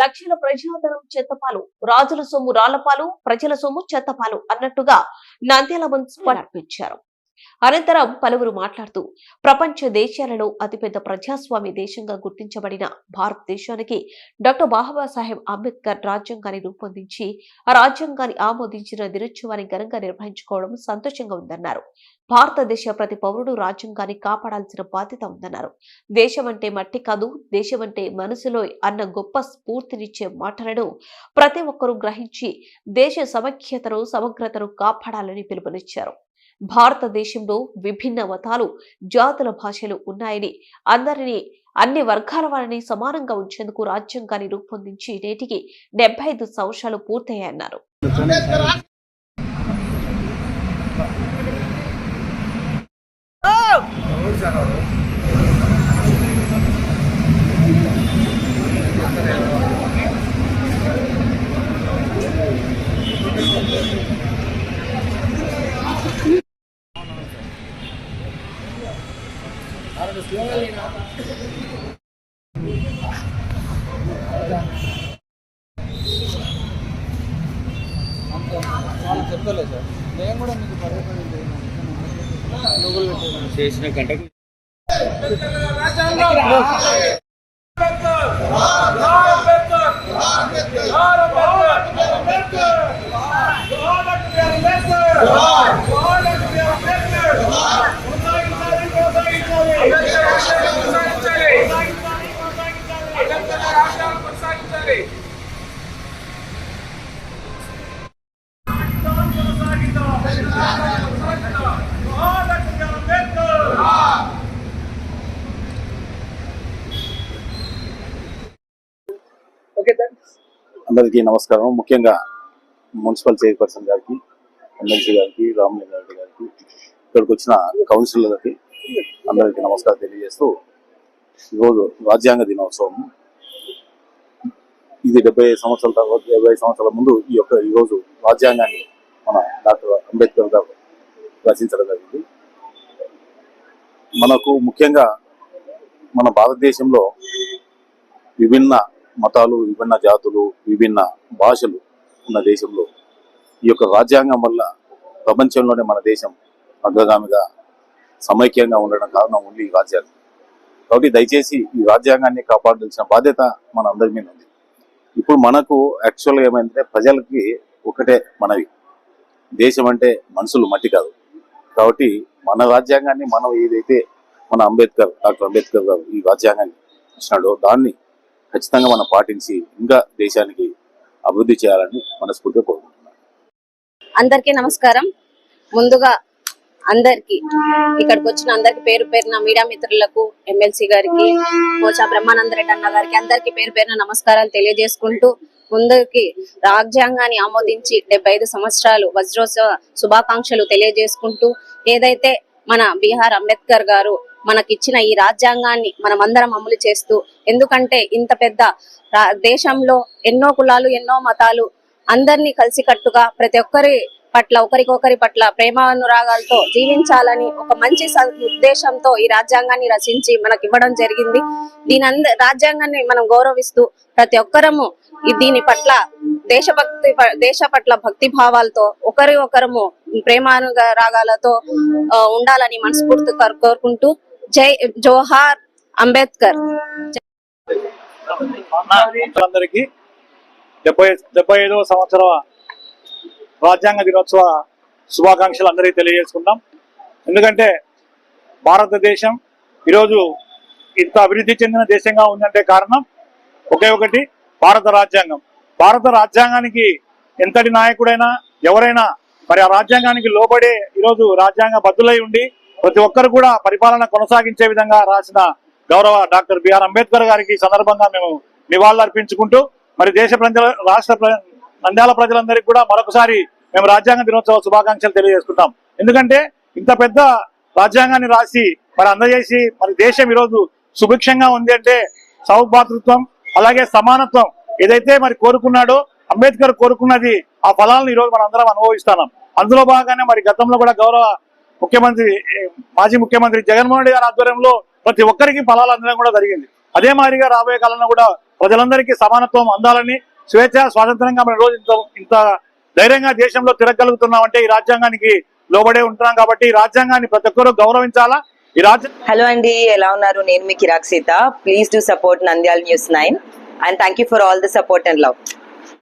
లక్షల ప్రజాధనం చెత్తపాలు, రాజుల సొమ్ము రాళ్లపాలు, ప్రజల సొమ్ము చెత్తపాలు అన్నట్టుగా నంద్యాల మున్సిపల్ అర్పించారు. అనంతరం పలువురు మాట్లాడుతూ ప్రపంచ దేశాలలో అతిపెద్ద ప్రజాస్వామ్య దేశంగా గుర్తించబడిన భారతదేశానికి డాక్టర్ బాబాసాహెబ్ అంబేద్కర్ రాజ్యాంగాన్ని రూపొందించి ఆ రాజ్యాంగాన్ని ఆమోదించిన దినోత్సవాన్ని ఘనంగా నిర్వహించుకోవడం సంతోషంగా ఉందన్నారు. భారతదేశ ప్రతి పౌరుడు రాజ్యాంగాన్ని కాపాడాల్సిన బాధ్యత ఉందన్నారు. దేశం అంటే మట్టి కాదు, దేశం అంటే మనసులో అన్న గొప్ప స్ఫూర్తినిచ్చే మాటలను ప్రతి ఒక్కరూ గ్రహించి దేశ సమైక్యతను సమగ్రతను కాపాడాలని పిలుపునిచ్చారు. భారతదేశంలో విభిన్న మతాలు, జాతుల, భాషలు ఉన్నాయని, అందరినీ అన్ని వర్గాల వారిని సమానంగా ఉంచేందుకు రాజ్యాంగాన్ని రూపొందించి నేటికి 75 సంవత్సరాలు పూర్తయ్యాయన్నారు. చెప్తలేదు సార్, నేను కూడా మీకు చేసిన గంటకు అందరికీ నమస్కారం. ముఖ్యంగా మున్సిపల్ చైర్పర్సన్ గారికి, ఎమ్మెల్సీ గారికి, రామలింగారెడ్డి గారికి, ఇక్కడికి వచ్చిన కౌన్సిలర్లకి అందరికీ నమస్కారం తెలియజేస్తూ, ఈరోజు రాజ్యాంగ దినోత్సవం. ఇది 75 సంవత్సరాల తర్వాత 75 సంవత్సరాల ముందు ఈరోజు రాజ్యాంగాన్ని మన డాక్టర్ అంబేద్కర్ గారు రచించడం జరిగింది. మనకు ముఖ్యంగా మన భారతదేశంలో విభిన్న మతాలు, విభిన్న జాతులు, విభిన్న భాషలు ఉన్న దేశంలో ఈ యొక్క రాజ్యాంగం వల్ల ప్రపంచంలోనే మన దేశం అగ్రగామిగా సమైక్యంగా ఉండడం కారణం ఉంది ఈ రాజ్యాంగం. కాబట్టి దయచేసి ఈ రాజ్యాంగాన్ని కాపాడాల్సిన బాధ్యత మన అందరి మీద ఉంది. ఇప్పుడు మనకు యాక్చువల్గా ఏమైందంటే ప్రజలకి ఒకటే మనవి, దేశం అంటే మనుషులు మట్టి కాదు. కాబట్టి మన రాజ్యాంగాన్ని మనం ఏదైతే మన డాక్టర్ అంబేద్కర్ గారు ఈ రాజ్యాంగాన్ని ఇచ్చినాడో దాన్ని ఖచ్చితంగా మనం పాటించి ఇంకా దేశానికి అభివృద్ధి చేయాలని మనస్ఫూర్తిగా కోరుకుంటున్నాను. అందరికీ నమస్కారం. ముందుగా అందరికి ఇక్కడికి వచ్చిన అందరికి పేరు పేరున మీడియా మిత్రులకు, ఎమ్మెల్సీ గారికి, మోచా బ్రహ్మానందరెడ్డి అన్న గారికి అందరికి పేరు పేరున నమస్కారాలు తెలియజేసుకుంటూ, ముందుకి రాజ్యాంగాన్ని ఆమోదించి 75 సంవత్సరాలు వజ్రోత్సవ శుభాకాంక్షలు తెలియజేసుకుంటూ, ఏదైతే మన బిఆర్ అంబేద్కర్ గారు మనకిచ్చిన ఈ రాజ్యాంగాన్ని మనమందరం అమలు చేస్తూ, ఎందుకంటే ఇంత పెద్ద దేశంలో ఎన్నో కులాలు, ఎన్నో మతాలు, అందరినీ కలిసికట్టుగా ప్రతి ఒక్కరి పట్ల ఒకరికొకరి పట్ల ప్రేమానురాగాలతో జీవించాలని ఒక మంచి ఉద్దేశంతో ఈ రాజ్యాంగాన్ని రచించి మనకి ఇవ్వడం జరిగింది. రాజ్యాంగాన్ని మనం గౌరవిస్తూ ప్రతి ఒక్కరము దీని పట్ల దేశ పట్ల భక్తి భావాలతో ఒకరి ఒకరము ప్రేమానురాగాలతో ఉండాలని మనస్ఫూర్తిగా కోరుకుంటూ, జై జోహార్ అంబేద్కర్. అందరికీ 75వ సంవత్సర రాజ్యాంగ దినోత్సవ శుభాకాంక్షలు అందరికీ తెలియజేసుకుందాం. ఎందుకంటే భారతదేశం ఈరోజు ఇంత అభివృద్ధి చెందిన దేశంగా ఉందంటే కారణం ఒకే ఒకటి, భారత రాజ్యాంగం. భారత రాజ్యాంగానికి ఎంతటి నాయకుడైనా ఎవరైనా మరి ఆ రాజ్యాంగానికి లోబడే ఈరోజు రాజ్యాంగ బద్దులై ఉండి ప్రతి ఒక్కరు కూడా పరిపాలన కొనసాగించే విధంగా రాసిన గౌరవ డాక్టర్ బిఆర్ అంబేద్కర్ గారికి సందర్భంగా మేము నివాళులు అర్పించుకుంటూ, మరి నంద్యాల ప్రజలందరికీ కూడా మరొకసారి మేము రాజ్యాంగ దినోత్సవ శుభాకాంక్షలు తెలియజేసుకుంటాం. ఎందుకంటే ఇంత పెద్ద రాజ్యాంగాన్ని రాసి మరి అందజేసి మరి దేశం ఈరోజు సుభిక్షంగా ఉంది అంటే సౌభాతృత్వం అలాగే సమానత్వం ఏదైతే మరి కోరుకున్నాడో అంబేద్కర్ కోరుకున్నది, ఆ ఫలాలను ఈరోజు మనం అందరం అనుభవిస్తున్నాం. అందులో భాగంగానే మరి గతంలో కూడా గౌరవ మాజీ ముఖ్యమంత్రి జగన్మోహన్ రెడ్డి గారి ఆధ్వర్యంలో ప్రతి ఒక్కరికి ఫలాలు అందడం కూడా జరిగింది. అదే మాదిరిగా రాబోయే కాలంలో కూడా ప్రజలందరికీ సమానత్వం అందాలని, స్వేచ్ఛ స్వాతంత్రంగా మన రోజు ఇంత ధైర్యంగా దేశంలో తిరగలుగుతున్నామంటే ఈ రాజ్యాంగానికి లోబడే ఉంటున్నాం. కాబట్టి ఈ రాజ్యాంగాన్ని ప్రతి ఒక్కరూ గౌరవించాలా. ఈ హలో అండి, ఎలా ఉన్నారు? నేను మీ Kirak Seetha. Please do support Nandyala news 9 and thank you for all the support and love.